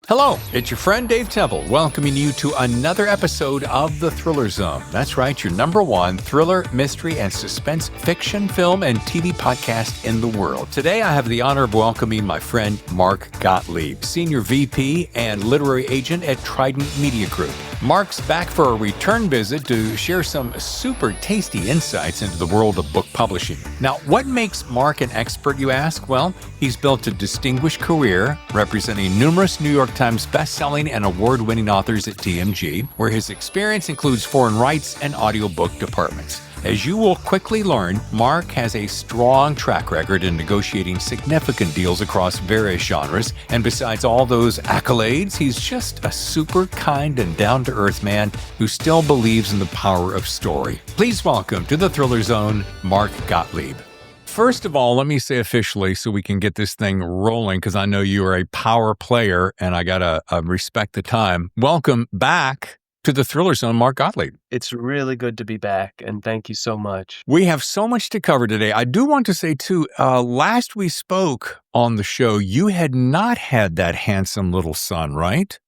Hello, it's your friend Dave Temple, welcoming you to another episode of The Thriller Zone. That's right, your number one thriller, mystery, and suspense fiction, film, and TV podcast in the world. Today, I have the honor of welcoming my friend Mark Gottlieb, Senior VP and Literary Agent at Trident Media Group. Mark's back for a return visit to share some super tasty insights into the world of book publishing. Now, what makes Mark an expert, you ask? Well, he's built a distinguished career representing numerous New York Times best-selling and award-winning authors at TMG, where his experience includes foreign rights and audiobook departments. As you will quickly learn, Mark has a strong track record in negotiating significant deals across various genres, and besides all those accolades, he's just a super kind and down-to-earth man who still believes in the power of story. Please welcome to the Thriller Zone, Mark Gottlieb. First of all, let me say officially so we can get this thing rolling, because I know you are a power player and I got to respect the time. Welcome back to the Thriller Zone, Mark Gottlieb. It's really good to be back, and thank you so much. We have so much to cover today. I do want to say, too, last we spoke on the show, you had not had that handsome little son, right?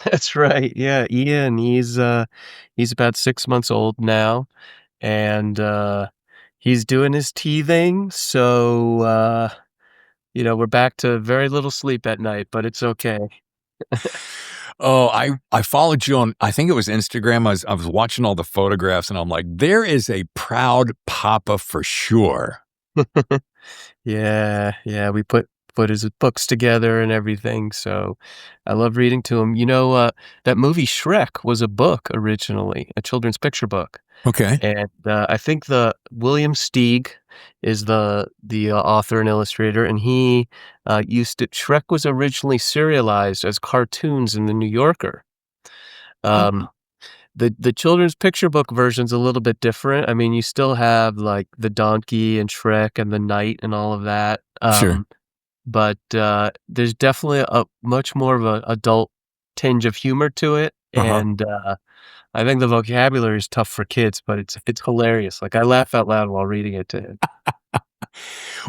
That's right. Yeah, Ian, he's about 6 months old now, and he's doing his teething, so we're back to very little sleep at night, but it's okay. Oh, I followed you on, I think it was Instagram. I was watching all the photographs and I'm like, there is a proud papa for sure. Yeah, we put his books together and everything, so I love reading to him. That movie Shrek was a book originally, a children's picture book. Okay. And I think the William Steig is the author and illustrator, and he Shrek was originally serialized as cartoons in the New Yorker. The children's picture book version's a little bit different. I mean, you still have like the donkey and Shrek and the knight and all of that. Sure. But there's definitely a much more of an adult tinge of humor to it, and I think the vocabulary is tough for kids, but it's hilarious. Like, I laugh out loud while reading it to him.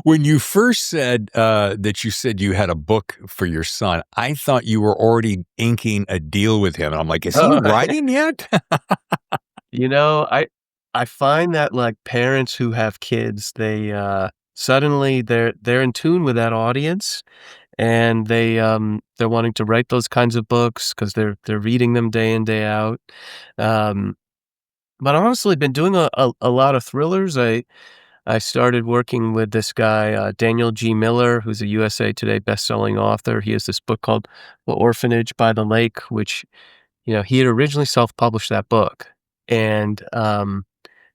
When you first said that you said you had a book for your son, I thought you were already inking a deal with him. And I'm like, is he writing yet? I find that like parents who have kids, they suddenly they're in tune with that audience, and they're wanting to write those kinds of books because they're reading them day in, day out. But I've honestly been doing a lot of thrillers. I started working with this guy, Daniel G. Miller, who's a USA Today bestselling author. He has this book called The Orphanage by the Lake, which, he had originally self-published that book. And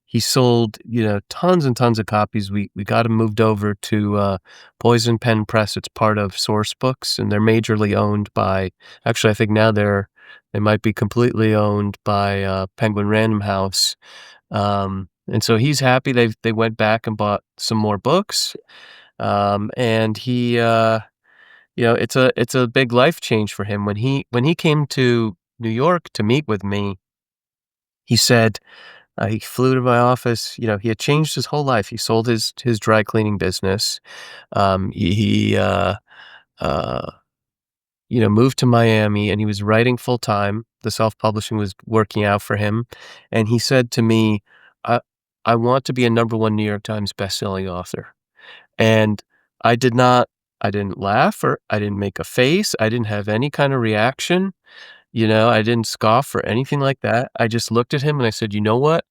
he sold, tons and tons of copies. We got him moved over to Poison Pen Press. It's part of Source Books, and they're majorly owned by, actually, I think now they might be completely owned by Penguin Random House. And so he's happy. They went back and bought some more books. And he, it's a big life change for him. When he came to New York to meet with me, he said, he flew to my office. He had changed his whole life. He sold his dry cleaning business. He moved to Miami, and he was writing full time. The self-publishing was working out for him. And he said to me, I want to be a number one New York Times bestselling author. And I didn't laugh, or I didn't make a face. I didn't have any kind of reaction. I didn't scoff or anything like that. I just looked at him and I said, you know what?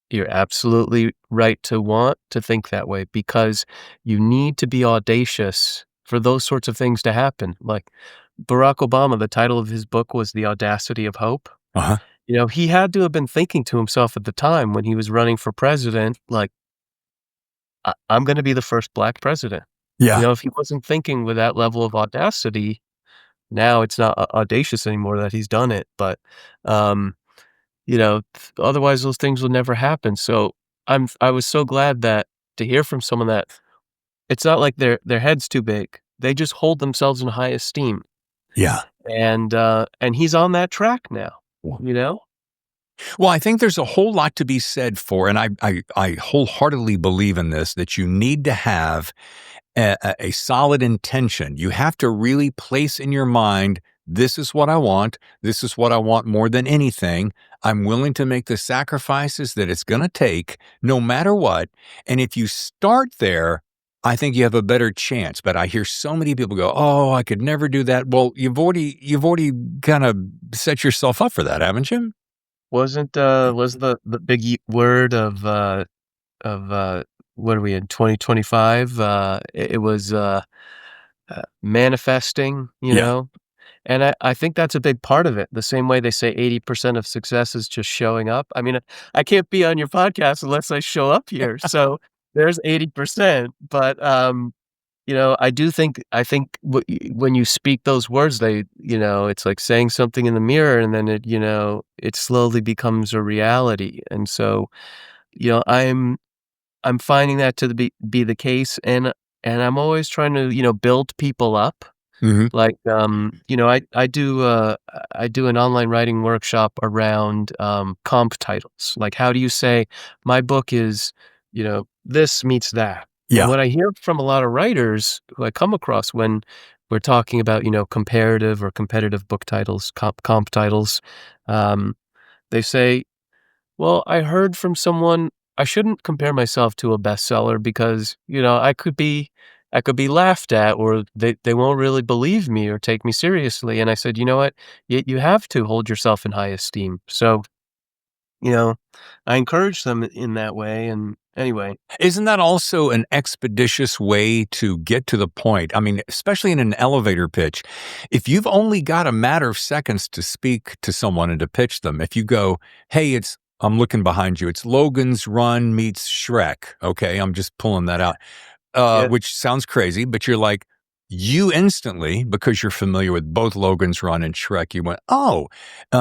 You're absolutely right to want to think that way, because you need to be audacious for those sorts of things to happen. Like Barack Obama, the title of his book was The Audacity of Hope. Uh-huh. He had to have been thinking to himself at the time when he was running for president, like, I'm going to be the first Black president. Yeah. If he wasn't thinking with that level of audacity, now it's not audacious anymore that he's done it. But, otherwise those things will never happen. So I was so glad to hear from someone that it's not like their head's too big. They just hold themselves in high esteem. Yeah. And he's on that track now, Well, I think there's a whole lot to be said for, and I wholeheartedly believe in this, that you need to have a solid intention. You have to really place in your mind, this is what I want. This is what I want more than anything. I'm willing to make the sacrifices that it's going to take no matter what. And if you start there, I think you have a better chance. But I hear so many people go, "Oh, I could never do that." Well, you've already kind of set yourself up for that, haven't you? Was the big word of what are we in 2025? It was manifesting, you Yeah. know? And I think that's a big part of it. The same way they say 80% of success is just showing up. I mean, I can't be on your podcast unless I show up here. So there's 80%. But I think when you speak those words, it's like saying something in the mirror, and then it slowly becomes a reality. And so, I'm finding that to be the case, and I'm always trying to, build people up. Hmm. Like, I do an online writing workshop around, comp titles. Like, how do you say, "My book is, this meets that?" And Yeah. what I hear from a lot of writers who I come across when we're talking about, comparative or competitive book titles, comp titles, they say, "Well, I heard from someone I shouldn't compare myself to a bestseller because, I could be laughed at, or they won't really believe me or take me seriously." And I said, "You know what? You have to hold yourself in high esteem." So, you know, I encourage them in that way. And anyway, Isn't that also an expeditious way to get to the point? I mean, especially in an elevator pitch, if you've only got a matter of seconds to speak to someone and to pitch them, if you go, "Hey, I'm looking behind you. It's Logan's Run meets Shrek." Okay, I'm just pulling that out. yeah. Which sounds crazy, but you're like, you instantly, because you're familiar with both Logan's Run and Shrek, you went, "Oh,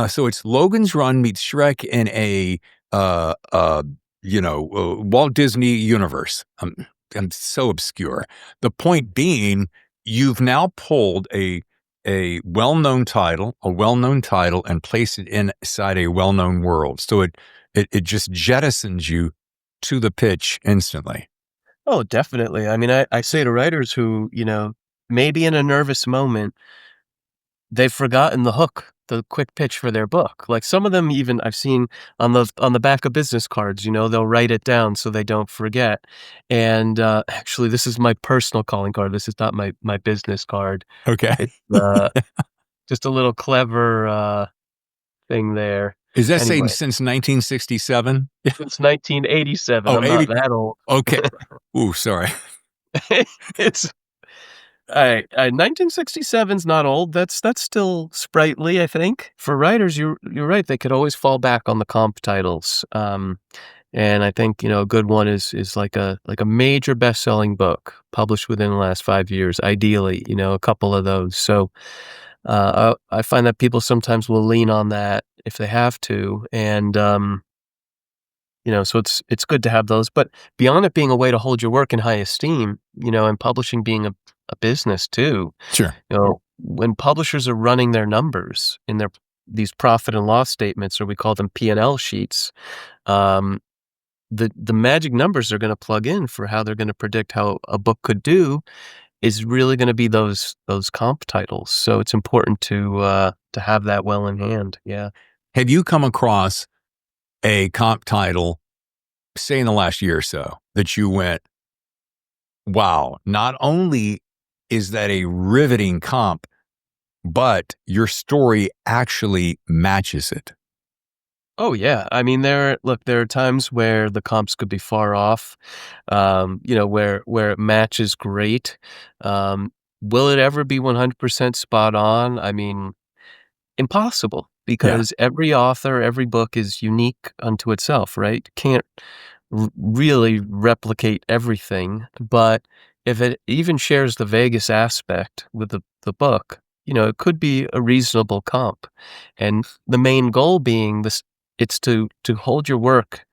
so it's Logan's Run meets Shrek in a, uh, uh, Walt Disney universe." I'm so obscure. The point being, you've now pulled a well-known title, and placed it inside a well-known world. So it just jettisons you to the pitch instantly. Oh, definitely. I mean, I say to writers who, maybe in a nervous moment, they've forgotten the hook, the quick pitch for their book. Like, some of them, even I've seen on the back of business cards, they'll write it down so they don't forget. And, actually, this is my personal calling card. This is not my business card. Okay. It's, just a little clever, thing there. Is that saying Anyway, since 1967? it's 1987. Oh, I'm not 80. that old. Okay. Ooh, sorry. It's Alright, 1967's not old. That's still sprightly, I think. For writers, you're right, they could always fall back on the comp titles. And I think, a good one is like a major best-selling book published within the last 5 years, ideally, a couple of those. So, I find that people sometimes will lean on that if they have to, and, so it's good to have those. But beyond it being a way to hold your work in high esteem, and publishing being a business too, Sure. when publishers are running their numbers in these profit and loss statements, or we call them P&L sheets, um, the magic numbers are going to plug in for how they're going to predict how a book could do is really going to be those comp titles. So it's important to have that well in hand. Yeah. Have you come across a comp title, say in the last year or so, that you went, "Wow, not only is that a riveting comp, but your story actually matches it"? Oh yeah. I mean, there are times where the comps could be far off, where it matches great. Will it ever be 100% spot on? I mean, impossible, Yeah. because every author, every book is unique unto itself, right? Can't really replicate everything, but if it even shares the vaguest aspect with the book, it could be a reasonable comp. And the main goal being this, it's to hold your work,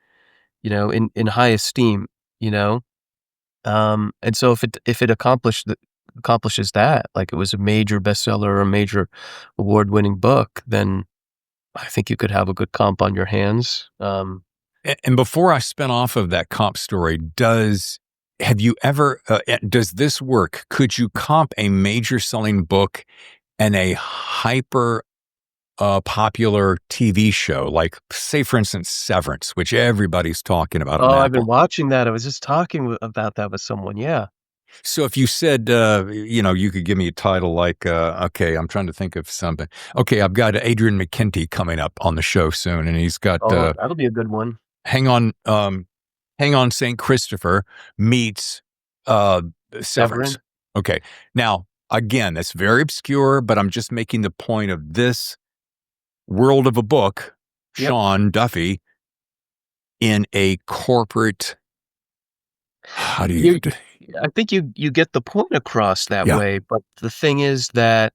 in high esteem, you know? And so if it accomplishes that, like it was a major bestseller or a major award-winning book, then I think you could have a good comp on your hands. And before I spin off of that comp story, does have you ever, does this work? Could you comp a major selling book and a hyper popular TV show, like, say, for instance, Severance, which everybody's talking about on Oh, I've been Apple? watching that. I was just talking about that with someone. Yeah. So if you said, you could give me a title like, okay, I'm trying to think of something. Okay, I've got Adrian McKenty coming up on the show soon, and he's got Oh, that'll be a good one. Hang on, Hang on, St. Christopher meets uh, Severance. Severin. Okay, now again, that's very obscure, but I'm just making the point of this world of a book. Yep. Sean Duffy in a corporate. How do you? You I think you get the point across that Yeah, way, but the thing is that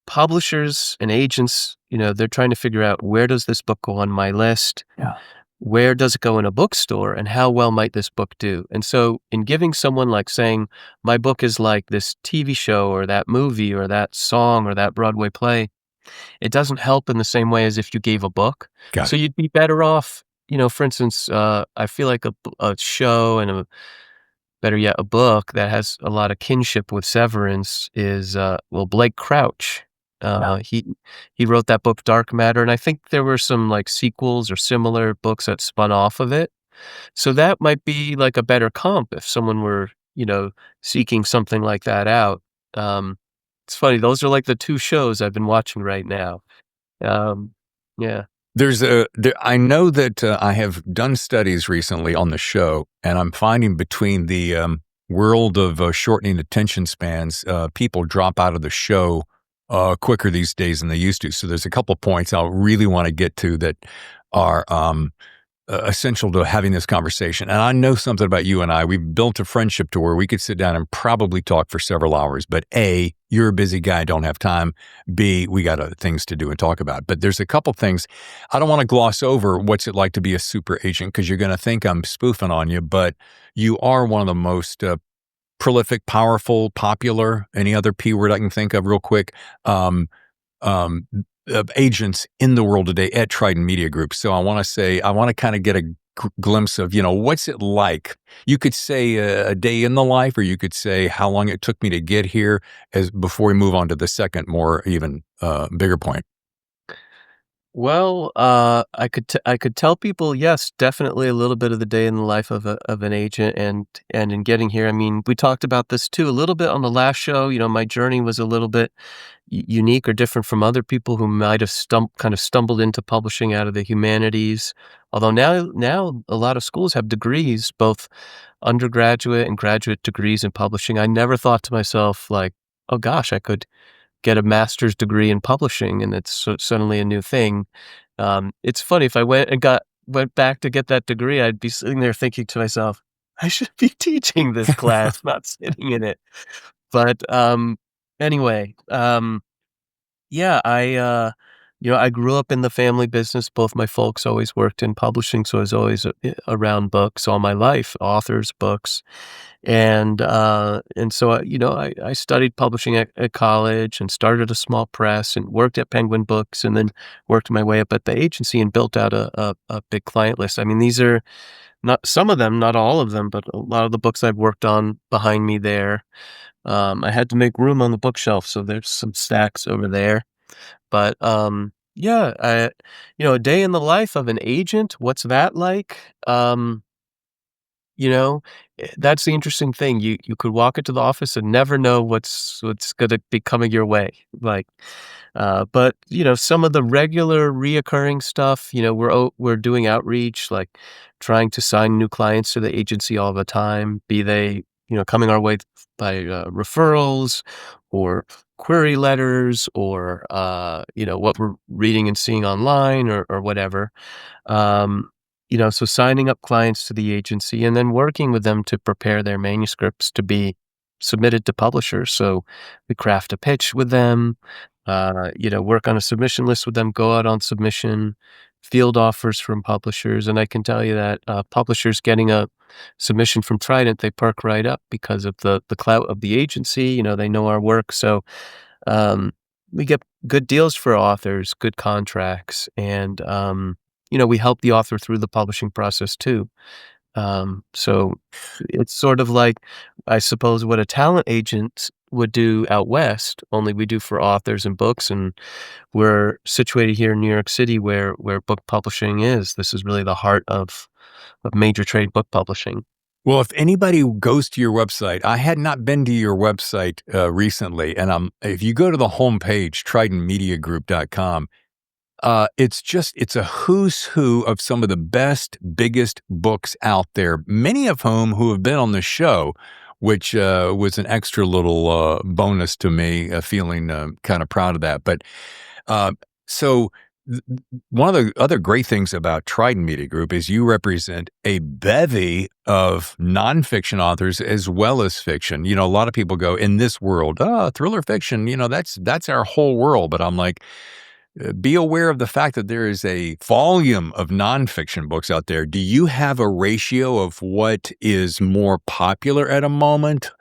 publishers and agents, they're trying to figure out, where does this book go on my list? yeah, Where does it go in a bookstore, and how well might this book do? And so in giving someone, like, saying, my book is like this TV show or that movie or that song or that Broadway play, it doesn't help in the same way as if you gave a book. got So it. you'd be better off, for instance, I feel like a show and better yet, a book that has a lot of kinship with Severance is, Blake Crouch. Yeah. He wrote that book, Dark Matter, and I think there were some, like, sequels or similar books that spun off of it. So that might be, like, a better comp if someone were, seeking something like that out. Um, it's funny, those are, like, the 2 shows I've been watching right now. Um, yeah. I know that I have done studies recently on the show, and I'm finding between the world of shortening attention spans, people drop out of the show quicker these days than they used to. So there's a couple points I really want to get to that are essential to having this conversation. And I know something about you and I. We've built a friendship to where we could sit down and probably talk for several hours. But A, you're a busy guy, don't have time. B, we got other things to do and talk about. But there's a couple things. I don't want to gloss over what's it like to be a super agent, because you're going to think I'm spoofing on you, but you are one of the most prolific, powerful, popular, any other P word I can think of real quick, um, um, agents in the world today at Trident Media Group. So I want to kind of get a glimpse of, what's it like? You could say a day in the life, or you could say how long it took me to get here, as before we move on to the second, more even bigger point. Well, I could tell people, yes, definitely a little bit of the day in the life of an agent, and in getting here. I mean, we talked about this too a little bit on the last show. My journey was a little bit unique or different from other people who might have kind of stumbled into publishing out of the humanities. Although now a lot of schools have degrees, both undergraduate and graduate degrees in publishing. I never thought to myself, like, oh gosh, I could get a master's degree in publishing, and it's suddenly a new thing. It's funny, if I went back to get that degree, I'd be sitting there thinking to myself, I should be teaching this class, not sitting in it. But anyway, yeah, I grew up in the family business. Both my folks always worked in publishing, so I was always around books all my life, authors, books. And so, I studied publishing at college and started a small press and worked at Penguin Books, and then worked my way up at the agency and built out a big client list. I mean, these are not some of them, not all of them, but a lot of the books I've worked on behind me there. I had to make room on the bookshelf, so there's some stacks over there. But yeah, a day in the life of an agent, what's that like? You know, that's the interesting thing. You could walk into the office and never know what's gonna be coming your way. Like, but some of the regular reoccurring stuff. We're doing outreach, like trying to sign new clients to the agency all the time. Be they coming our way by referrals or query letters, or what we're reading and seeing online, or whatever. Um, so signing up clients to the agency and then working with them to prepare their manuscripts to be submitted to publishers. So we craft a pitch with them, work on a submission list with them, go out on submission, field offers from publishers. And I can tell you that publishers getting a submission from Trident, they perk right up because of the clout of the agency. They know our work. So um, we get good deals for authors, good contracts, and we help the author through the publishing process too. So it's sort of like, I suppose, what a talent agent would do out west, only we do for authors and books, and we're situated here in New York City where book publishing is. This is really the heart of major trade book publishing. Well, if anybody goes to your website, I had not been to your website recently, and if you go to the homepage, tridentmediagroup.com, it's a who's who of some of the best, biggest books out there, many of whom who have been on the show, which was an extra little bonus to me, feeling kind of proud of that. But uh, so one of the other great things about Trident Media Group is you represent a bevy of nonfiction authors as well as fiction. A lot of people go in this world, thriller fiction, that's our whole world. But I'm like, be aware of the fact that there is a volume of nonfiction books out there. Do you have a ratio of what is more popular at a moment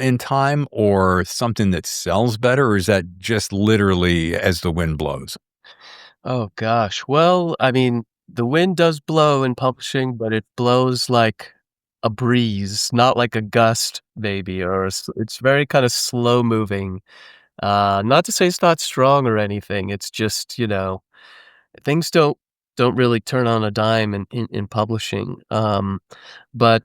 in time, or something that sells better, or is that just literally as the wind blows? Oh gosh. Well, I mean, the wind does blow in publishing, but it blows like a breeze, not like a gust, maybe, it's very kind of slow moving. Not to say it's not strong or anything. It's just, things don't really turn on a dime in publishing. But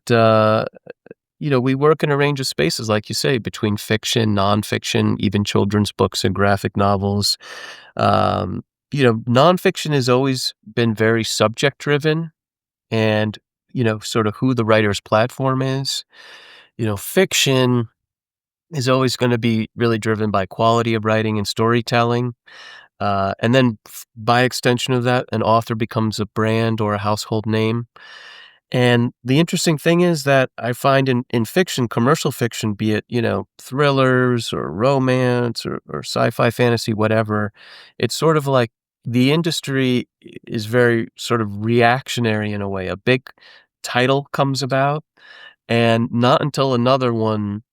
we work in a range of spaces, like you say, between fiction, nonfiction, even children's books and graphic novels. Um, Nonfiction has always been very subject driven and, sort of who the writer's platform is. Fiction is always going to be really driven by quality of writing and storytelling. And then by extension of that, an author becomes a brand or a household name. And the interesting thing is that I find in fiction, commercial fiction, be it, thrillers or romance or sci-fi fantasy, whatever, it's sort of like the industry is very sort of reactionary in a way. A big title comes about, and not until another one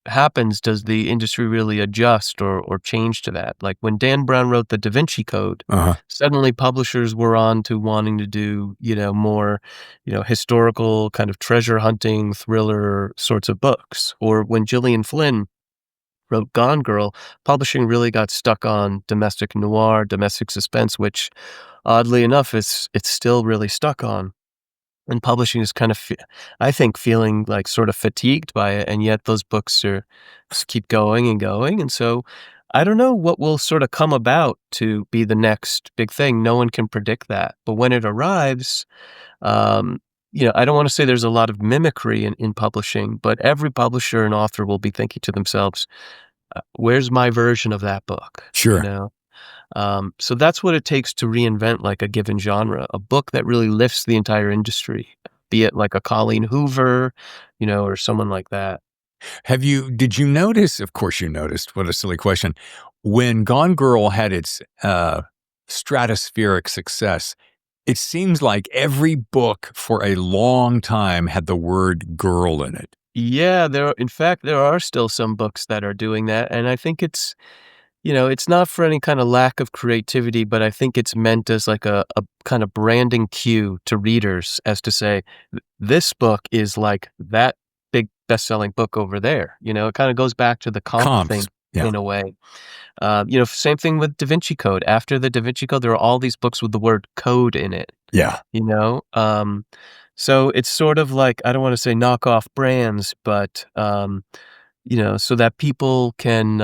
happens does the industry really adjust or change to that. Like when Dan Brown wrote the Da Vinci Code, Uh-huh. suddenly publishers were on to wanting to do, more, historical kind of treasure hunting, thriller sorts of books. Or when Gillian Flynn wrote Gone Girl, publishing really got stuck on domestic noir, domestic suspense, which oddly enough it's still really stuck on. And publishing is kind of, I think, feeling like sort of fatigued by it, and yet those books are just keep going and going. And so, I don't know what will sort of come about to be the next big thing. No one can predict that, but when it arrives, um, I don't want to say there's a lot of mimicry in publishing, but every publisher and author will be thinking to themselves, "Where's my version of that book?" Sure. So that's what it takes to reinvent like a given genre, a book that really lifts the entire industry, be it like a Colleen Hoover, or someone like that. Did you notice, of course you noticed, what a silly question, when Gone Girl had its stratospheric success, it seems like every book for a long time had the word girl in it. Yeah, in fact, there are still some books that are doing that. And I think it's not for any kind of lack of creativity, but I think it's meant as like a kind of branding cue to readers as to say, this book is like that big best-selling book over there. It kind of goes back to the comp thing Comps. Yeah. in a way. Same thing with Da Vinci Code. After the Da Vinci Code, there are all these books with the word code in it, Yeah. you know? So it's sort of like, I don't want to say knock off brands, but, so that people can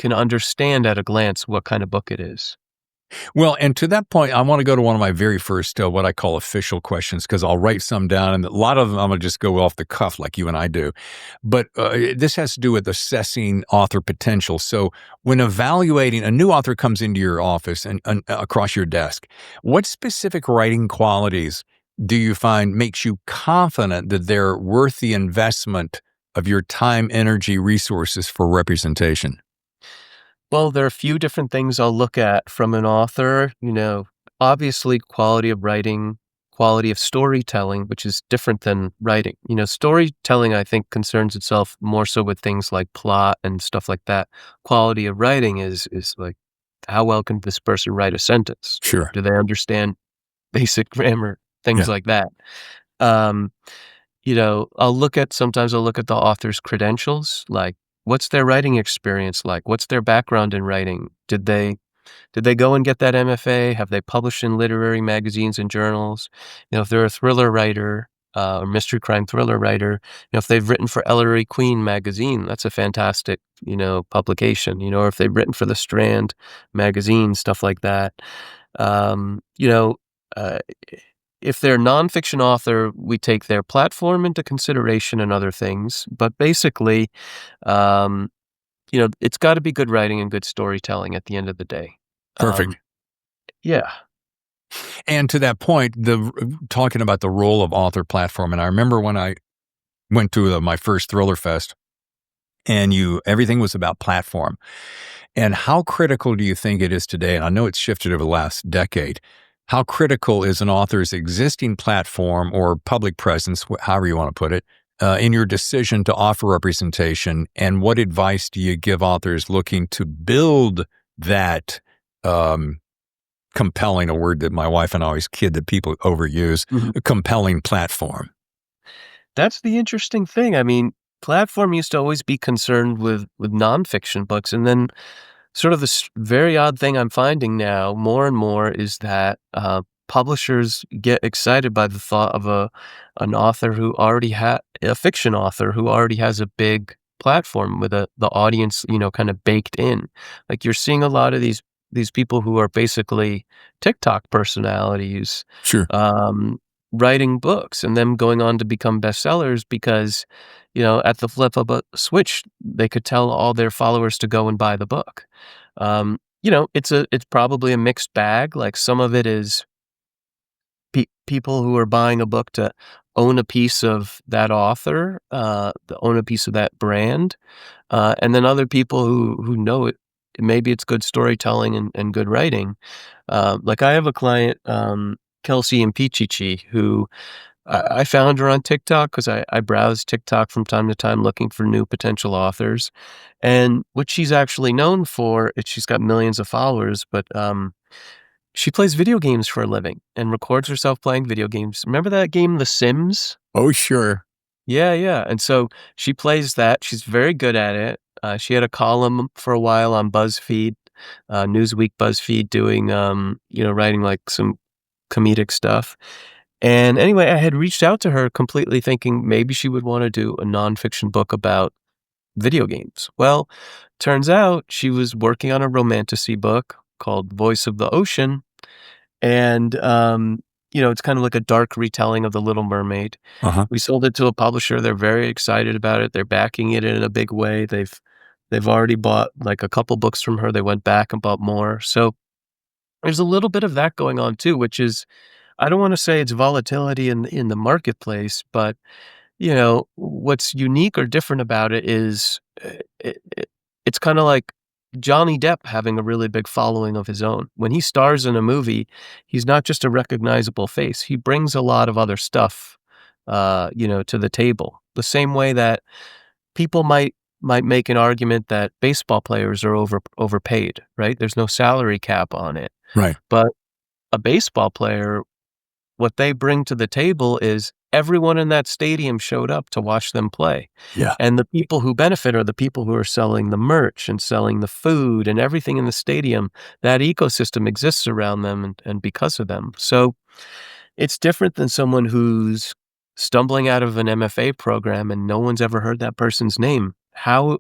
understand at a glance what kind of book it is. Well, and to that point, I want to go to one of my very first, what I call official questions, because I'll write some down, and a lot of them I'm going to just go off the cuff like you and I do. But this has to do with assessing author potential. So when evaluating, a new author comes into your office and across your desk, what specific writing qualities do you find makes you confident that they're worth the investment of your time, energy, resources for representation? Well, there are a few different things I'll look at from an author, obviously quality of writing, quality of storytelling, which is different than writing. Storytelling, I think, concerns itself more so with things like plot and stuff like that. Quality of writing is like, how well can this person write a sentence? Sure. Do they understand basic grammar? Things Yeah. like that. Um, sometimes I'll look at the author's credentials, like what's their writing experience like? What's their background in writing? Did they go and get that MFA? Have they published in literary magazines and journals? If they're a thriller writer, or mystery crime thriller writer, if they've written for Ellery Queen magazine, that's a fantastic, publication, or if they've written for The Strand magazine, stuff like that. Um, you know, uh, if they're a nonfiction author, we take their platform into consideration and other things. But basically, um, it's got to be good writing and good storytelling at the end of the day. Perfect. Yeah. And to that point, talking about the role of author platform, and I remember when I went to my first Thriller Fest, and everything was about platform. And how critical do you think it is today? And I know it's shifted over the last decade. How critical is an author's existing platform or public presence, however you want to put it, in your decision to offer representation? And what advice do you give authors looking to build that compelling, a word that my wife and I always kid that people overuse, a compelling platform? That's the interesting thing. I mean, platform used to always be concerned with nonfiction books, and then sort of this very odd thing I'm finding now more and more is that publishers get excited by the thought of an author who already a fiction author who already has a big platform with the audience, kind of baked in. Like you're seeing a lot of these people who are basically TikTok personalities, Sure. writing books and them going on to become bestsellers because, at the flip of a switch, they could tell all their followers to go and buy the book. It's probably a mixed bag. Like some of it is people who are buying a book to own a piece of that author, to own a piece of that brand, and then other people who know it. Maybe it's good storytelling and good writing. Like I have a client, Kelsey Impichichi, who I found her on TikTok because I browse TikTok from time to time looking for new potential authors. And what she's actually known for is she's got millions of followers, but she plays video games for a living and records herself playing video games. Remember that game, The Sims? Oh, sure. Yeah, yeah. And so she plays that. She's very good at it. She had a column for a while on BuzzFeed, Newsweek BuzzFeed, doing, writing like some comedic stuff. And anyway, I had reached out to her completely thinking maybe she would want to do a nonfiction book about video games. Well, turns out she was working on a romantasy book called Voice of the Ocean. And, it's kind of like a dark retelling of The Little Mermaid. Uh-huh. We sold it to a publisher. They're very excited about it. They're backing it in a big way. They've already bought like a couple books from her. They went back and bought more. So there's a little bit of that going on too, which is, I don't want to say it's volatility in the marketplace, but what's unique or different about it is it's kind of like Johnny Depp having a really big following of his own. When he stars in a movie, he's not just a recognizable face. He brings a lot of other stuff, to the table. The same way that people might make an argument that baseball players are overpaid, right? There's no salary cap on it. Right. But a baseball player, what they bring to the table is everyone in that stadium showed up to watch them play. Yeah. And the people who benefit are the people who are selling the merch and selling the food and everything in the stadium. That ecosystem exists around them and because of them. So it's different than someone who's stumbling out of an MFA program and no one's ever heard that person's name. How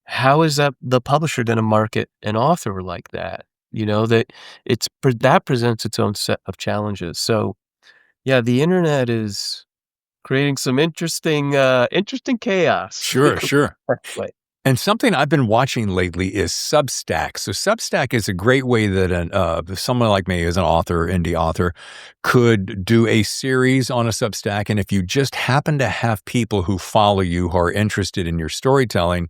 is that the publisher going to market an author like that? That presents its own set of challenges. So yeah, the internet is creating some interesting chaos. Sure, sure. Right. And something I've been watching lately is Substack. So Substack is a great way that someone like me, as an author, indie author, could do a series on a Substack. And if you just happen to have people who follow you who are interested in your storytelling,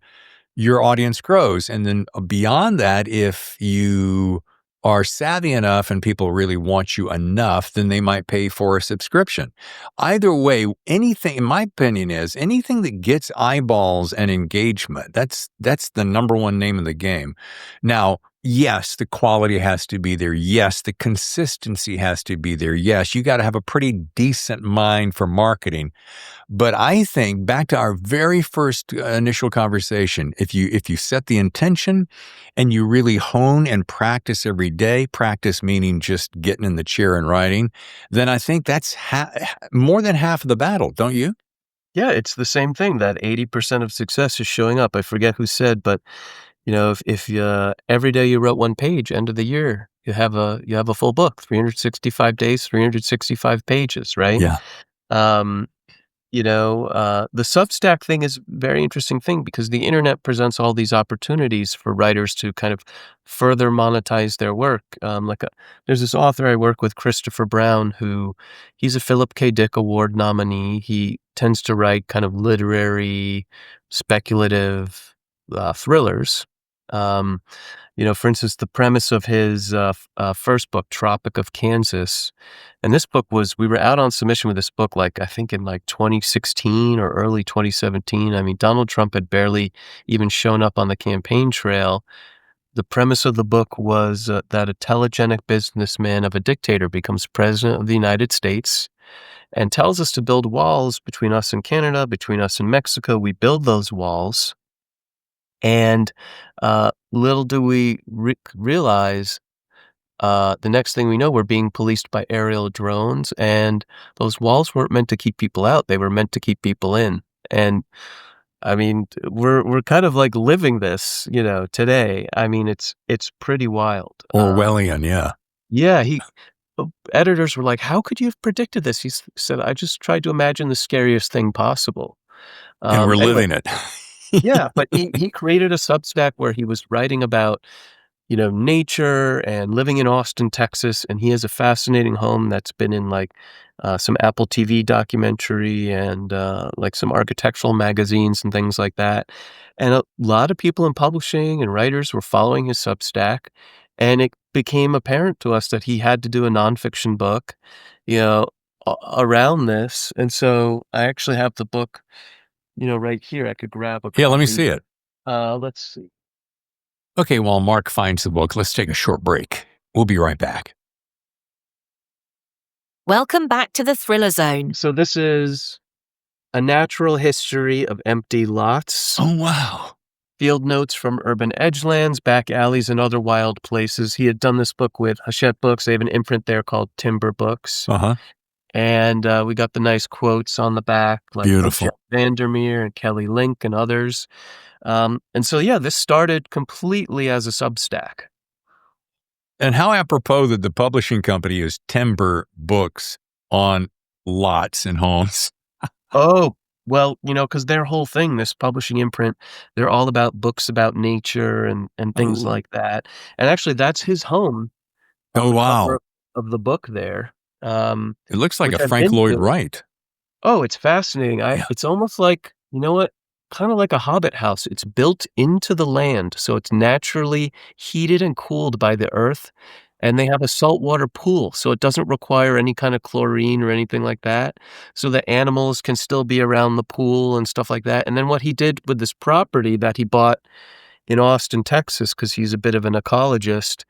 your audience grows. And then beyond that, if you are savvy enough and people really want you enough, then they might pay for a subscription. Either way, anything, in my opinion, is anything that gets eyeballs and engagement. That's the number one name of the game. Now, yes, the quality has to be there. Yes, the consistency has to be there. Yes, you got to have a pretty decent mind for marketing. But I think back to our very first initial conversation, if you set the intention and you really hone and practice every day, practice meaning just getting in the chair and writing, then I think that's more than half of the battle, don't you? Yeah, it's the same thing, that 80% of success is showing up. I forget who said, but if every day you wrote one page, end of the year, you have a full book, 365 days, 365 pages, right? Yeah. Um, the Substack thing is a very interesting thing because the internet presents all these opportunities for writers to kind of further monetize their work. There's this author I work with, Christopher Brown, who he's a Philip K. Dick Award nominee. He tends to write kind of literary, speculative thrillers. Um, for instance, the premise of his first book, Tropic of Kansas, and this book we were out on submission with this book, like, I think in like 2016 or early 2017. I mean, Donald Trump had barely even shown up on the campaign trail. The premise of the book was that a telegenic businessman of a dictator becomes president of the United States and tells us to build walls between us and Canada, between us and Mexico. We build those walls. And little do we realize, the next thing we know, we're being policed by aerial drones, and those walls weren't meant to keep people out; they were meant to keep people in. And I mean, we're kind of like living this, today. I mean, it's pretty wild. Orwellian, yeah. Yeah, editors were like, "How could you have predicted this?" Said, "I just tried to imagine the scariest thing possible." And we're Anyway, living it. yeah, but he created a Substack where he was writing about nature and living in Austin, Texas. And he has a fascinating home that's been in like some Apple TV documentary and like some architectural magazines and things like that. And a lot of people in publishing and writers were following his Substack. And it became apparent to us that he had to do a nonfiction book, you know, around this. And so I actually have the book, right here. I could grab a Yeah, let me copy. see it. Let's see. Okay, while Mark finds the book, let's take a short break. We'll be right back. Welcome back to the Thriller Zone. So this is A Natural History of Empty Lots. Oh, wow. Field notes from urban edgelands, back alleys, and other wild places. He had done this book with Hachette Books. They have an imprint there called Timber Books. Uh-huh. And we got the nice quotes on the back, like from Beautiful. Jeff Vandermeer and Kelly Link and others. And so, yeah, this started completely as a Substack. And how apropos that the publishing company is Timber Books on lots and homes. Oh, well, because their whole thing, this publishing imprint, they're all about books about nature and things Oh. like that. And actually, that's his home on Oh, the wow. cover of the book there. It looks like which a I've Frank been Lloyd to. Wright. Oh, it's fascinating. Yeah. It's almost like, you know what? Kind of like a hobbit house. It's built into the land, so it's naturally heated and cooled by the earth. And they have a saltwater pool, so it doesn't require any kind of chlorine or anything like that. So the animals can still be around the pool and stuff like that. And then what he did with this property that he bought in Austin, Texas, because he's a bit of an ecologist,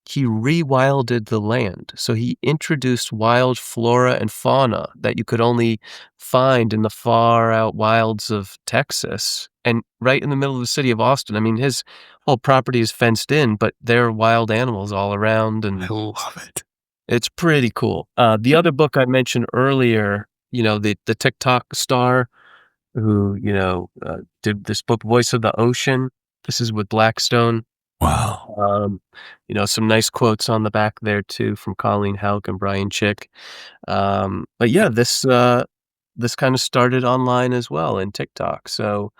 he rewilded the land. So he introduced wild flora and fauna that you could only find in the far out wilds of Texas and right in the middle of the city of Austin. I mean, his whole property is fenced in, but there are wild animals all around, I and love it. it's pretty cool. The other book I mentioned earlier, the TikTok star who, did this book, Voice of the Ocean. This is with Blackstone. Wow. Some nice quotes on the back there too from Colleen Houck and Brian Chick. But yeah, this kind of started online as well in TikTok. So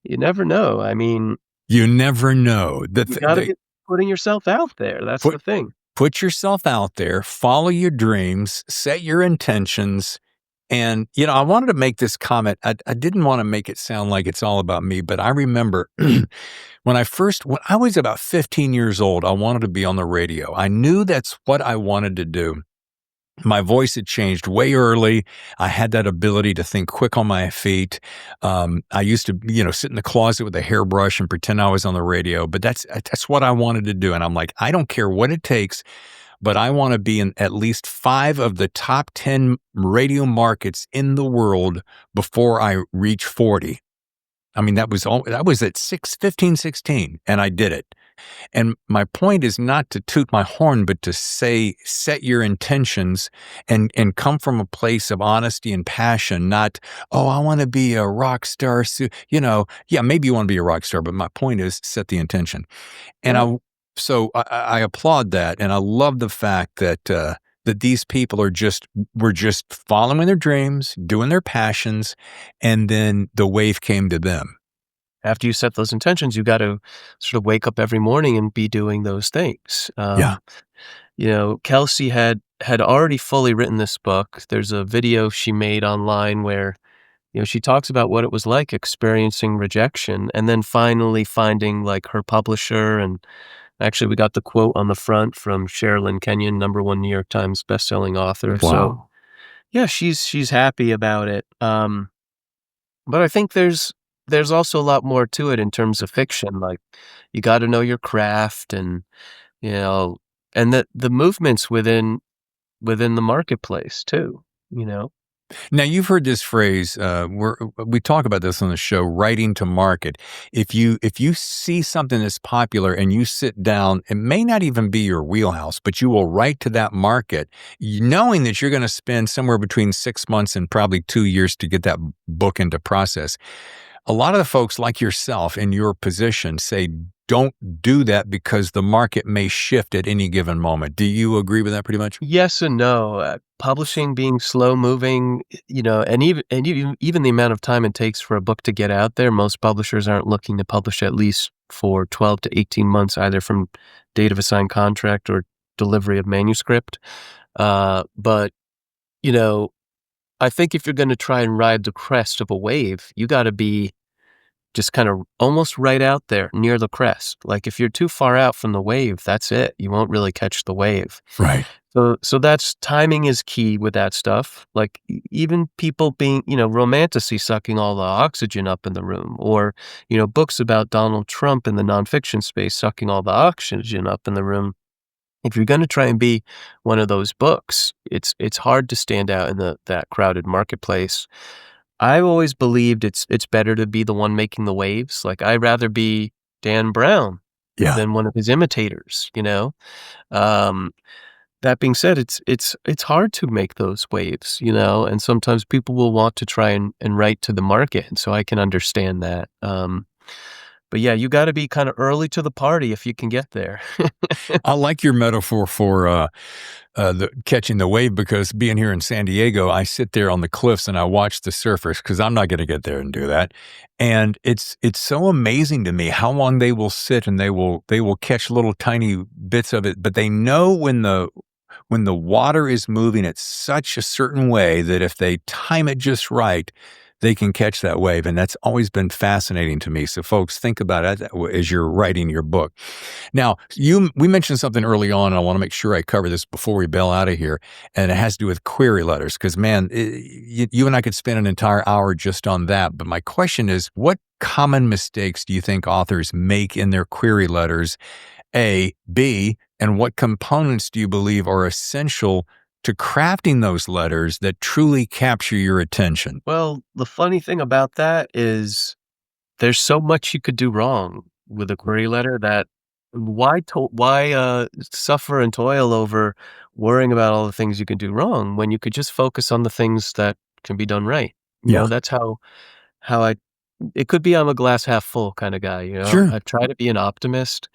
you never know. I mean, You never know. you got to get putting yourself out there. That's the thing. Put yourself out there, follow your dreams, set your intentions. And, I wanted to make this comment. I didn't want to make it sound like it's all about me, but I remember when I was about 15 years old, I wanted to be on the radio. I knew that's what I wanted to do. My voice had changed way early. I had that ability to think quick on my feet. I used to, sit in the closet with a hairbrush and pretend I was on the radio, but that's what I wanted to do. And I'm like, I don't care what it takes, but I want to be in at least 5 of the top 10 radio markets in the world before I reach 40. I mean, that was at 16, and I did it. And my point is not to toot my horn, but to say, set your intentions and come from a place of honesty and passion, not, oh, I want to be a rock star. Yeah, maybe you want to be a rock star, but my point is set the intention. And Yeah. I applaud that. And I love the fact that these people were just following their dreams, doing their passions, and then the wave came to them. After you set those intentions, you got to sort of wake up every morning and be doing those things. Yeah. Kelsey had already fully written this book. There's a video she made online where, she talks about what it was like experiencing rejection and then finally finding like her publisher. And actually we got the quote on the front from Sherilyn Kenyon, #1 New York Times bestselling author. Wow. So yeah, she's happy about it. But I think there's also a lot more to it in terms of fiction. Like you got to know your craft, and you know, and the movements within the marketplace too. Now, you've heard this phrase, we talk about this on the show, writing to market. If you see something that's popular and you sit down, it may not even be your wheelhouse, but you will write to that market, knowing that you're going to spend somewhere between 6 months and probably 2 years to get that book into process. A lot of the folks like yourself in your position say, don't do that because the market may shift at any given moment. Do you agree with that pretty much? Yes and no. Publishing being slow moving, and even the amount of time it takes for a book to get out there, most publishers aren't looking to publish at least for 12 to 18 months, either from date of a signed contract or delivery of manuscript. But I think if you're going to try and ride the crest of a wave, you got to be just kind of almost right out there near the crest. Like if you're too far out from the wave, that's it. You won't really catch the wave. Right. So that's timing is key with that stuff. Like even people being, romanticy sucking all the oxygen up in the room, or, books about Donald Trump in the nonfiction space sucking all the oxygen up in the room. If you're going to try and be one of those books, it's hard to stand out in that crowded marketplace. I've always believed it's better to be the one making the waves. Like I'd rather be Dan Brown than one of his imitators. That being said, it's hard to make those waves, and sometimes people will want to try and write to the market, and so I can understand that. But yeah, you got to be kind of early to the party if you can get there. I like your metaphor for catching the wave, because being here in San Diego, I sit there on the cliffs and I watch the surfers, because I'm not going to get there and do that. And it's so amazing to me how long they will sit and they will catch little tiny bits of it, but they know when the water is moving at such a certain way that if they time it just right, they can catch that wave. And that's always been fascinating to me. So folks, think about it as you're writing your book. Now, we mentioned something early on, and I want to make sure I cover this before we bail out of here. And it has to do with query letters, because man, you and I could spend an entire hour just on that. But my question is, what common mistakes do you think authors make in their query letters? A, B, and what components do you believe are essential to crafting those letters that truly capture your attention? Well, the funny thing about that is there's so much you could do wrong with a query letter that why suffer and toil over worrying about all the things you can do wrong when you could just focus on the things that can be done right. That's how it could be I'm a glass half full kind of guy, Sure. I try to be an optimist.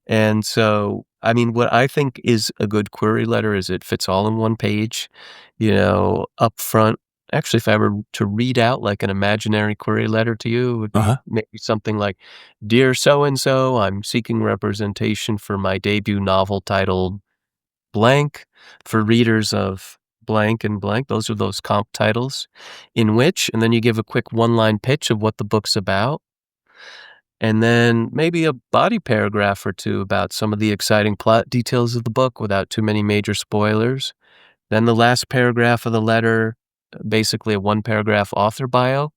And so, I mean, what I think is a good query letter is it fits all in one page, up front. Actually, if I were to read out like an imaginary query letter to you, it would be maybe something like, "Dear so-and-so, I'm seeking representation for my debut novel titled blank for readers of blank and blank." Those are those comp titles in which, and then you give a quick one-line pitch of what the book's about. And then maybe a body paragraph or two about some of the exciting plot details of the book without too many major spoilers. Then the last paragraph of the letter, basically a one-paragraph author bio,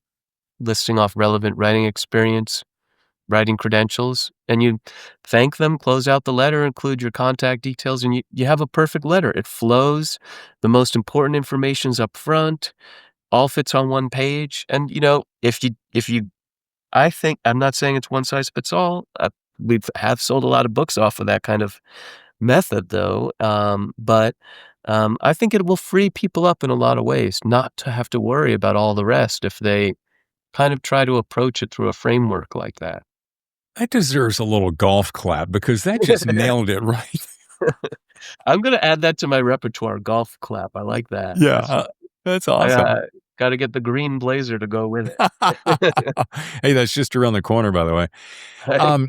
listing off relevant writing experience, writing credentials, and you thank them, close out the letter, include your contact details, and you have a perfect letter. It flows. The most important information's up front, all fits on one page. And, I think, I'm not saying it's one size fits all. Have sold a lot of books off of that kind of method, though. But I think it will free people up in a lot of ways not to have to worry about all the rest if they kind of try to approach it through a framework like that. That deserves a little golf clap because that just nailed it right. I'm gonna add that to my repertoire, golf clap. I like that. Yeah, that's I awesome. gotta get the green blazer to go with it. Hey, that's just around the corner, by the way. Right?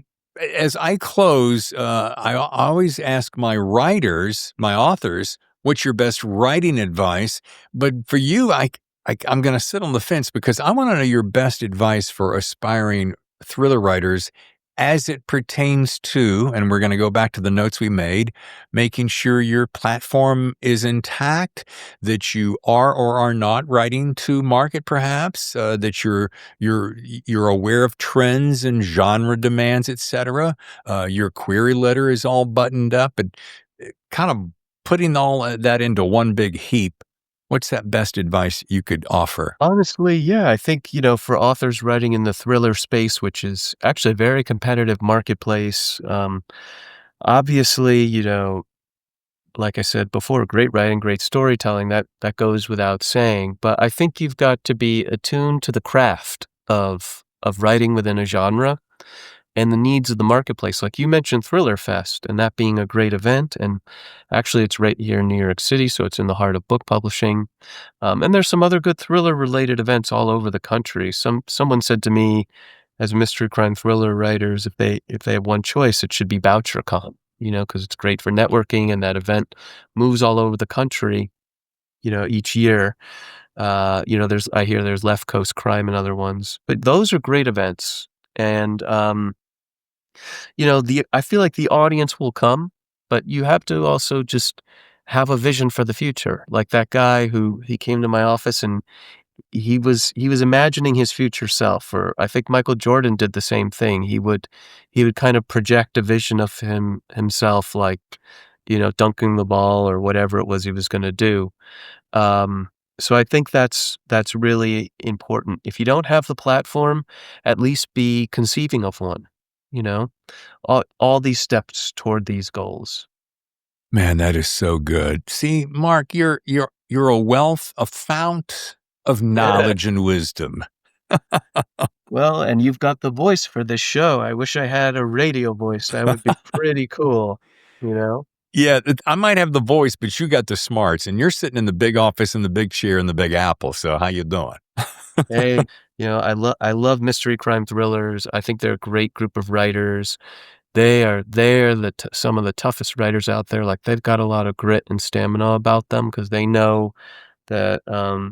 As I close, I always ask my writers, my authors, what's your best writing advice? But for you, I'm going to sit on the fence because I want to know your best advice for aspiring thriller writers as it pertains to, and we're going to go back to the notes we made, making sure your platform is intact, that you are or are not writing to market, perhaps, that you're aware of trends and genre demands, etc. Your query letter is all buttoned up, and kind of putting all that into one big heap. What's that best advice you could offer? Honestly, yeah, I think, for authors writing in the thriller space, which is actually a very competitive marketplace, obviously, like I said before, great writing, great storytelling, that goes without saying. But I think you've got to be attuned to the craft of writing within a genre and the needs of the marketplace. Like you mentioned Thriller Fest, and that being a great event. And actually, it's right here in New York City, so it's in the heart of book publishing. And there's some other good thriller-related events all over the country. Someone said to me, as mystery crime thriller writers, if they have one choice, it should be VoucherCon, because it's great for networking, and that event moves all over the country, each year. I hear there's Left Coast Crime and other ones, but those are great events. And I feel like the audience will come, but you have to also just have a vision for the future. Like that guy he came to my office and he was imagining his future self. Or I think Michael Jordan did the same thing. He would kind of project a vision of himself, like, dunking the ball or whatever it was he was going to do. So I think that's really important. If you don't have the platform, at least be conceiving of one, you know, all these steps toward these goals. Man, that is so good. See, Mark, you're a fount of Yeah. knowledge and wisdom. Well, and you've got the voice for this show. I wish I had a radio voice. That would be pretty cool, you know? Yeah, I might have the voice, but you got the smarts, and you're sitting in the big office in the big chair in the Big Apple. So how you doing? Hey, I love mystery crime thrillers. I think they're a great group of writers. They're some of the toughest writers out there. Like they've got a lot of grit and stamina about them because they know that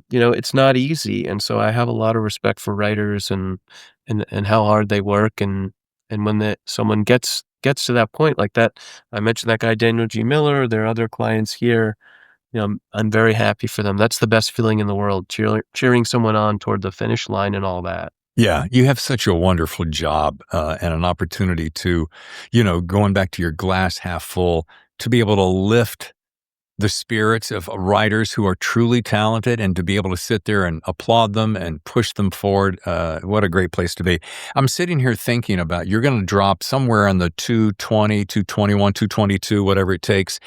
it's not easy. And so I have a lot of respect for writers and how hard they work. And when someone gets to that point like that, I mentioned that guy Daniel G. Miller. There are other clients here. I'm very happy for them. That's the best feeling in the world, cheering someone on toward the finish line and all that. Yeah, you have such a wonderful job and an opportunity to, going back to your glass half full, to be able to lift the spirits of writers who are truly talented and to be able to sit there and applaud them and push them forward. What a great place to be. I'm sitting here thinking about you're going to drop somewhere in the 220, 221, 222, whatever it takes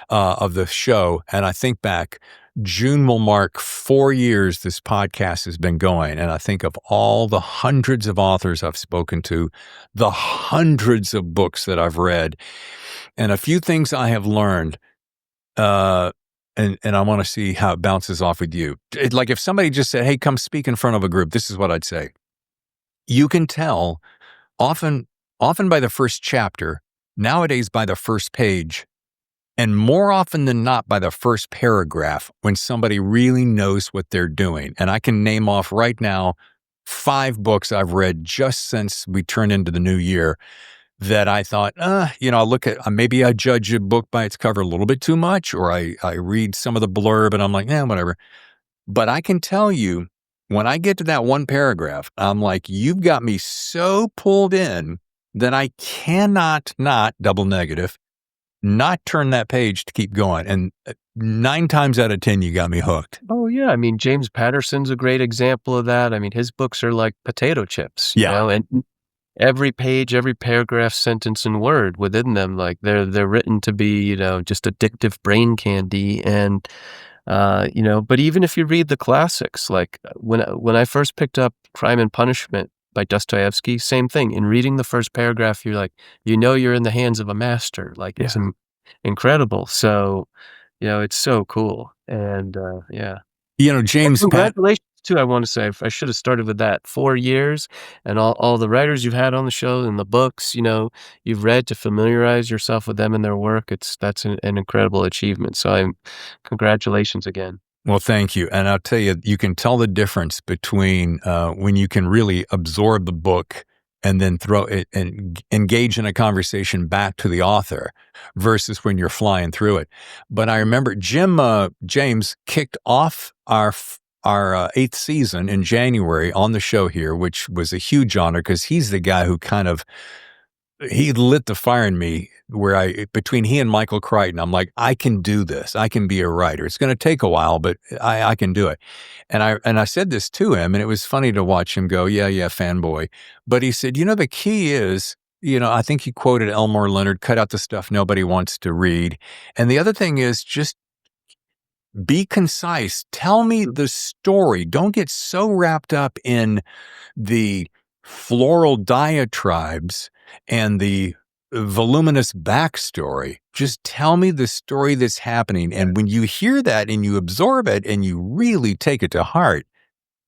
of the show. And I think back, June will mark 4 years this podcast has been going. And I think of all the hundreds of authors I've spoken to, the hundreds of books that I've read, and a few things I have learned. And I want to see how it bounces off with you. Like if somebody just said, hey, come speak in front of a group, this is what I'd say. You can tell often by the first chapter, nowadays by the first page, and more often than not by the first paragraph when somebody really knows what they're doing. And I can name off right now 5 books I've read just since we turned into the new year that I thought, I look at, maybe I judge a book by its cover a little bit too much, or I read some of the blurb and I'm like, whatever. But I can tell you, when I get to that one paragraph, I'm like, you've got me so pulled in that I cannot not double negative, not turn that page to keep going. And 9 times out of 10, you got me hooked. Oh, yeah. I mean, James Patterson's a great example of that. I mean, his books are like potato chips, you know, and every page, every paragraph, sentence, and word within them, like they're written to be, just addictive brain candy. And, but even if you read the classics, like when I first picked up Crime and Punishment by Dostoevsky, same thing. In reading the first paragraph, you're like, you're in the hands of a master. Like it's incredible. So, it's so cool. And, yeah. James Congratulations too, I want to say. I should have started with that. 4 years and all the writers you've had on the show and the books, you've read to familiarize yourself with them and their work. That's an incredible achievement. So congratulations again. Well, thank you. And I'll tell you, you can tell the difference between when you can really absorb the book and then throw it and engage in a conversation back to the author versus when you're flying through it. But I remember James kicked off our 8th season in January on the show here, which was a huge honor because he's the guy who he lit the fire in me where between he and Michael Crichton, I'm like, I can do this. I can be a writer. It's going to take a while, but I can do it. And I said this to him, and it was funny to watch him go, yeah, fanboy. But he said, the key is, I think he quoted Elmore Leonard, cut out the stuff nobody wants to read. And the other thing is just be concise. Tell me the story. Don't get so wrapped up in the floral diatribes and the voluminous backstory. Just tell me the story that's happening. And when you hear that and you absorb it and you really take it to heart,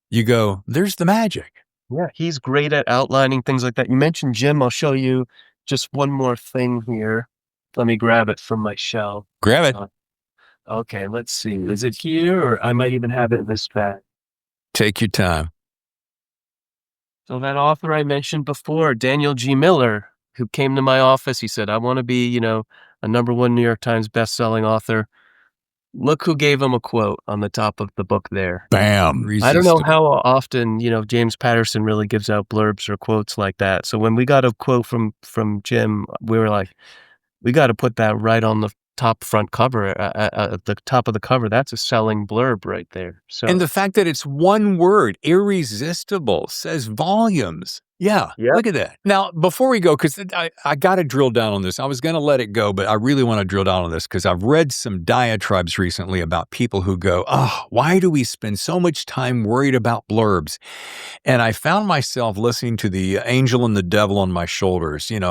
you go, there's the magic. Yeah, he's great at outlining things like that. You mentioned Jim. I'll show you just one more thing here. Let me grab it from my shelf. Grab it. Okay, let's see. Is it here, or I might even have it in this bag? Take your time. So that author I mentioned before, Daniel G. Miller, who came to my office, he said, I want to be, a #1 New York Times bestselling author. Look who gave him a quote on the top of the book there. Bam. I don't know how often, James Patterson really gives out blurbs or quotes like that. So when we got a quote from Jim, we were like, we got to put that right on the top front cover, at the top of the cover. That's a selling blurb right there. So, and the fact that it's one word, irresistible, says volumes. Yeah, look at that. Now, before we go, because I got to drill down on this. I was going to let it go, but I really want to drill down on this because I've read some diatribes recently about people who go, why do we spend so much time worried about blurbs? And I found myself listening to the angel and the devil on my shoulders, it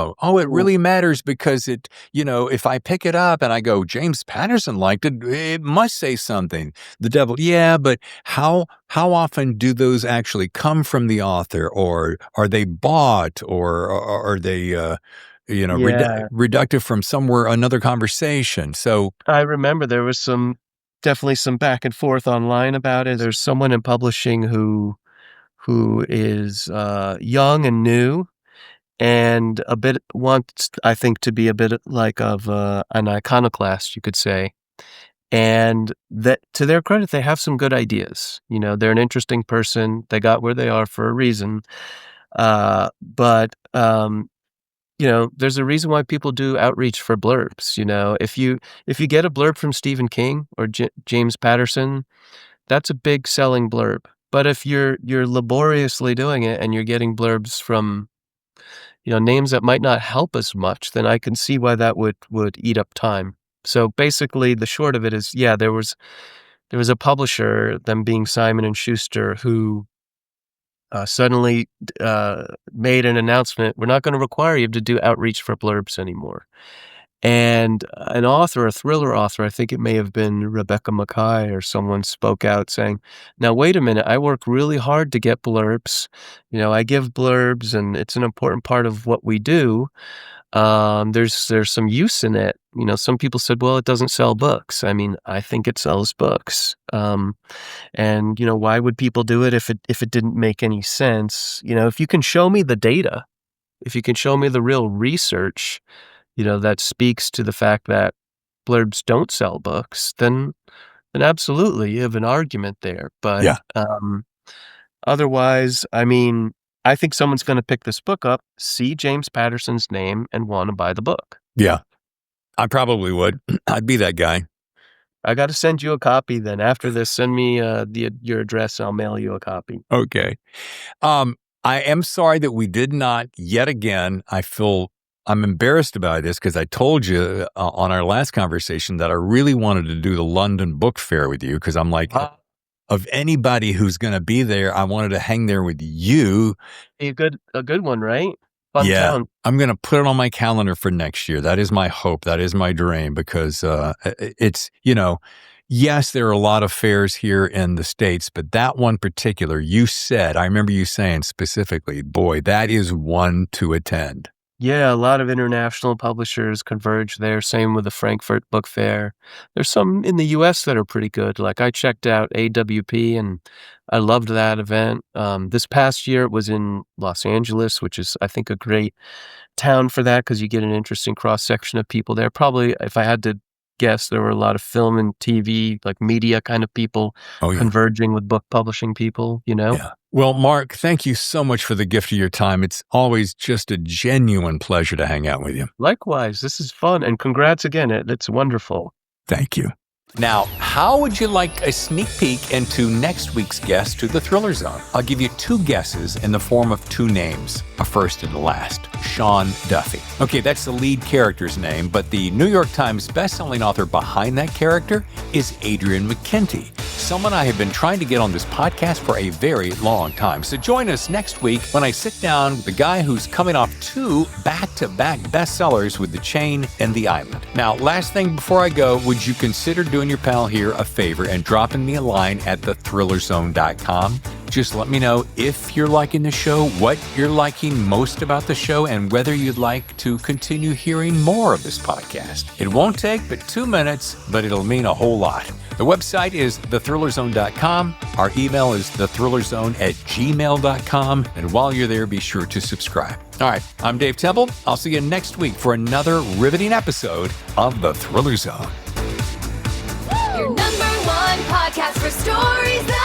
really matters because if I pick it up and I go, James Patterson liked it, it must say something. The devil, yeah, but how often do those actually come from the author, or are they bought, or are they, reductive from somewhere, another conversation? So I remember there was definitely some back and forth online about it. There's someone in publishing who is young and new, and wants, I think, to be a bit like of an iconoclast, you could say. And that, to their credit, they have some good ideas. They're an interesting person. They got where they are for a reason. But there's a reason why people do outreach for blurbs. If you get a blurb from Stephen King or James Patterson, that's a big selling blurb. But if you're laboriously doing it and you're getting blurbs from, names that might not help as much, then I can see why that would eat up time. So basically, the short of it is, there was a publisher, them being Simon & Schuster, who suddenly made an announcement, we're not going to require you to do outreach for blurbs anymore. And an author, a thriller author, I think it may have been Rebecca Mackay or someone, spoke out saying, now, wait a minute, I work really hard to get blurbs. I give blurbs and it's an important part of what we do. There's some use in it. Some people said, well, it doesn't sell books. I mean, I think it sells books. And why would people do it if it didn't make any sense? If you can show me the data, if you can show me the real research, that speaks to the fact that blurbs don't sell books, then absolutely you have an argument there. But Yeah. otherwise, I mean, I think someone's going to pick this book up, see James Patterson's name, and want to buy the book. Yeah, I probably would. I'd be that guy. I got to send you a copy then. After this, send me your address. I'll mail you a copy. Okay. I am sorry that we did not yet again. I'm embarrassed about this because I told you on our last conversation that I really wanted to do the London Book Fair with you because I'm like, of anybody who's going to be there, I wanted to hang there with you. A good one, right? Fun town. I'm going to put it on my calendar for next year. That is my hope. That is my dream because it's, yes, there are a lot of fairs here in the States, but that one particular, I remember you saying specifically, boy, that is one to attend. Yeah, a lot of international publishers converge there. Same with the Frankfurt Book Fair. There's some in the U.S. that are pretty good. Like I checked out AWP and I loved that event. This past year it was in Los Angeles, which is, I think, a great town for that because you get an interesting cross-section of people there. Probably, if I had to guess, there were a lot of film and TV, like media kind of people converging with book publishing people, Yeah. Well, Mark, thank you so much for the gift of your time. It's always just a genuine pleasure to hang out with you. Likewise, this is fun. And congrats again. It's wonderful. Thank you. Now, how would you like a sneak peek into next week's guest to the Thriller Zone? I'll give you 2 guesses in the form of 2 names, a first and a last. Sean Duffy. Okay, that's the lead character's name, but the New York Times bestselling author behind that character is Adrian McKenty, someone I have been trying to get on this podcast for a very long time. So join us next week when I sit down with the guy who's coming off 2 back-to-back bestsellers with The Chain and The Island. Now, last thing before I go, would you consider doing your pal here a favor and dropping me a line at thethrillerzone.com? Just let me know if you're liking the show, what you're liking most about the show, and whether you'd like to continue hearing more of this podcast. It won't take but 2 minutes, but it'll mean a whole lot. The website is thethrillerzone.com. Our email is thethrillerzone@gmail.com. And while you're there, be sure to subscribe. All right, I'm Dave Temple. I'll see you next week for another riveting episode of The Thriller Zone. Your #1 podcast for stories that